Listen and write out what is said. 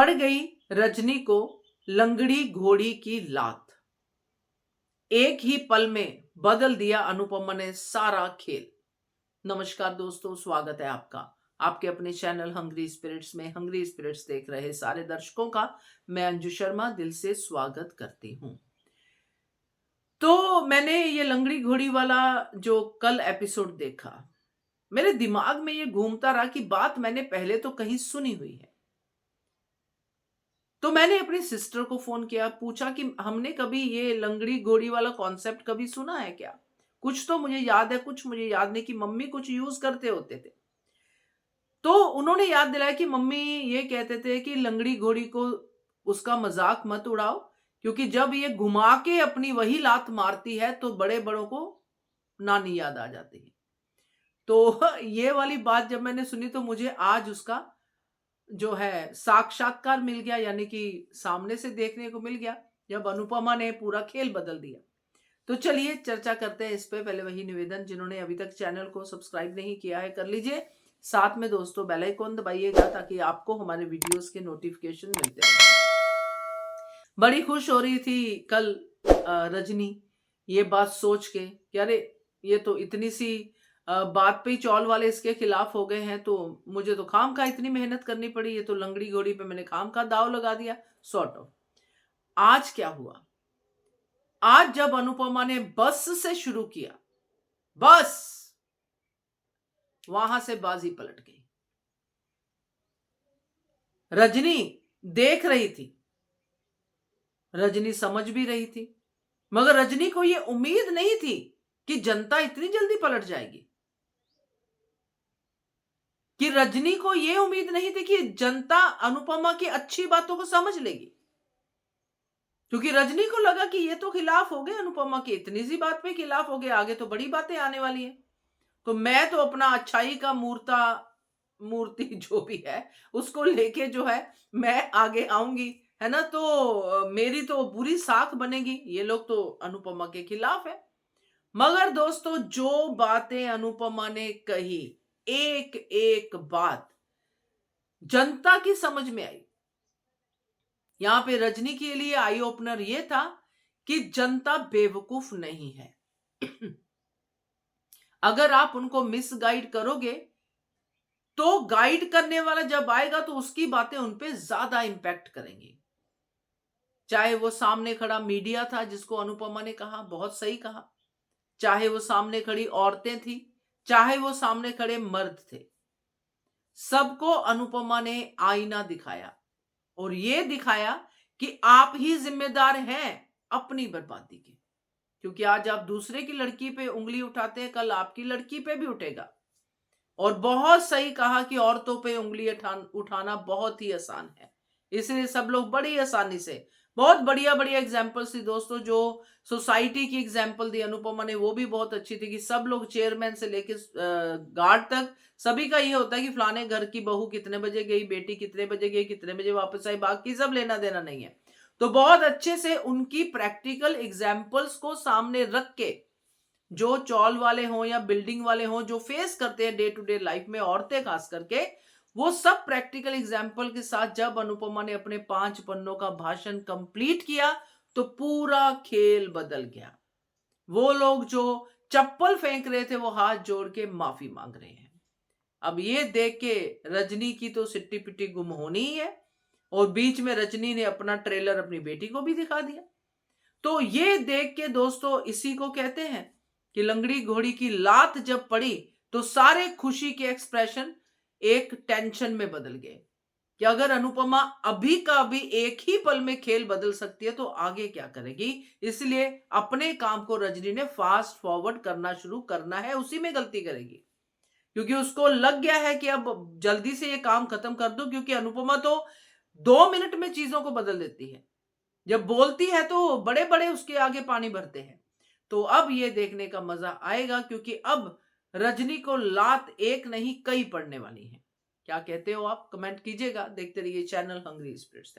पड़ गई रजनी को लंगड़ी घोड़ी की लात। एक ही पल में बदल दिया अनुपमा ने सारा खेल। नमस्कार दोस्तों, स्वागत है आपका आपके अपने चैनल हंग्री स्पिरिट्स में। हंग्री स्पिरिट्स देख रहे सारे दर्शकों का मैं अंजू शर्मा दिल से स्वागत करती हूं। तो मैंने ये लंगड़ी घोड़ी वाला जो कल एपिसोड देखा, मेरे दिमाग में ये घूमता रहा कि बात मैंने पहले तो कहीं सुनी हुई है। तो मैंने अपनी सिस्टर को फोन किया, पूछा कि हमने कभी ये लंगड़ी घोड़ी वाला कॉन्सेप्ट कभी सुना है क्या? कुछ तो मुझे याद है, कुछ मुझे याद नहीं कि मम्मी कुछ यूज करते होते थे। तो उन्होंने याद दिलाया कि मम्मी ये कहते थे कि लंगड़ी घोड़ी को उसका मजाक मत उड़ाओ, क्योंकि जब ये घुमा के अपनी वही लात मारती है तो बड़े बड़ों को नानी याद आ जाती है। तो ये वाली बात जब मैंने सुनी तो मुझे आज उसका जो है साक्षात्कार मिल गया, यानी कि सामने से देखने को मिल गया जब अनुपमा ने पूरा खेल बदल दिया। तो चलिए चर्चा करते हैं इस पे। पहले वही निवेदन, जिन्होंने अभी तक चैनल को सब्सक्राइब नहीं किया है कर लीजिए, साथ में दोस्तों बेल आइकन दबाइएगा ताकि आपको हमारे वीडियोस के नोटिफिकेशन मिलते रहे। बड़ी खुश हो रही थी कल रजनी ये बात सोच के कि अरे ये तो इतनी सी बात पे ही चौल वाले इसके खिलाफ हो गए हैं, तो मुझे तो खाम खा इतनी मेहनत करनी पड़ी, ये तो लंगड़ी घोड़ी पे मैंने खाम खा दाव लगा दिया सॉर्ट ऑफ। आज क्या हुआ? आज जब अनुपमा ने बस से शुरू किया, बस वहां से बाजी पलट गई। रजनी देख रही थी, रजनी समझ भी रही थी, मगर रजनी को यह उम्मीद नहीं थी कि जनता इतनी जल्दी पलट जाएगी। कि रजनी को यह उम्मीद नहीं थी कि जनता अनुपमा की अच्छी बातों को समझ लेगी, क्योंकि रजनी को लगा कि ये तो खिलाफ हो गए अनुपमा के, इतनी सी बात पे खिलाफ हो गए, आगे तो बड़ी बातें आने वाली हैं। तो मैं तो अपना अच्छाई का मूर्ति जो भी है उसको लेके जो है मैं आगे आऊंगी, है ना। तो मेरी तो बुरी साख बनेगी, ये लोग तो अनुपमा के खिलाफ है। मगर दोस्तों जो बातें अनुपमा ने कही, एक एक बात जनता की समझ में आई। यहां पे रजनी के लिए आई ओपनर ये था कि जनता बेवकूफ नहीं है। अगर आप उनको मिसगाइड करोगे तो गाइड करने वाला जब आएगा तो उसकी बातें उन पे ज्यादा इंपैक्ट करेंगी। चाहे वो सामने खड़ा मीडिया था जिसको अनुपमा ने कहा, बहुत सही कहा, चाहे वो सामने खड़ी औरतें थी, चाहे वो सामने खड़े मर्द थे, सबको अनुपमा ने आईना दिखाया और ये दिखाया कि आप ही जिम्मेदार हैं अपनी बर्बादी के। क्योंकि आज आप दूसरे की लड़की पे उंगली उठाते हैं, कल आपकी लड़की पे भी उठेगा। और बहुत सही कहा कि औरतों पे उंगली उठाना बहुत ही आसान है, इसलिए सब लोग बड़ी आसानी से, बहुत बढ़िया बढ़िया एग्जाम्पल्स थी दोस्तों। जो सोसाइटी की एग्जाम्पल दी अनुपमा ने वो भी बहुत अच्छी थी कि सब लोग चेयरमैन से लेके गार्ड तक सभी का ये होता है कि फलाने घर की बहू कितने बजे गई, बेटी कितने बजे गई, कितने बजे वापस आई, बाकी सब लेना देना नहीं है। तो बहुत अच्छे से उनकी प्रैक्टिकल एग्जाम्पल्स को सामने रख के जो चौल वाले हों या बिल्डिंग वाले हों, जो फेस करते हैं डे टू डे लाइफ में, औरतें खास करके, वो सब प्रैक्टिकल एग्जाम्पल के साथ जब अनुपमा ने अपने 5 पन्नों का भाषण कंप्लीट किया तो पूरा खेल बदल गया। वो लोग जो चप्पल फेंक रहे थे वो हाथ जोड़ के माफी मांग रहे हैं। अब ये देख के रजनी की तो सिट्टी पिट्टी गुम होनी ही है, और बीच में रजनी ने अपना ट्रेलर अपनी बेटी को भी दिखा दिया। तो ये देख के दोस्तों इसी को कहते हैं कि लंगड़ी घोड़ी की लात जब पड़ी तो सारे खुशी के एक्सप्रेशन एक टेंशन में बदल गए कि अगर अनुपमा अभी का अभी एक ही पल में खेल बदल सकती है तो आगे क्या करेगी। इसलिए अपने काम को रजनी ने फास्ट फॉरवर्ड करना शुरू करना है, उसी में गलती करेगी, क्योंकि उसको लग गया है कि अब जल्दी से ये काम खत्म कर दो, क्योंकि अनुपमा तो 2 मिनट में चीजों को बदल देती है। जब बोलती है तो बड़े बड़े उसके आगे पानी भरते हैं। तो अब ये देखने का मजा आएगा, क्योंकि अब रजनी को लात एक नहीं कई पड़ने वाली है। क्या कहते हो आप? कमेंट कीजिएगा। देखते रहिए चैनल हंग्री स्पिरिट्स।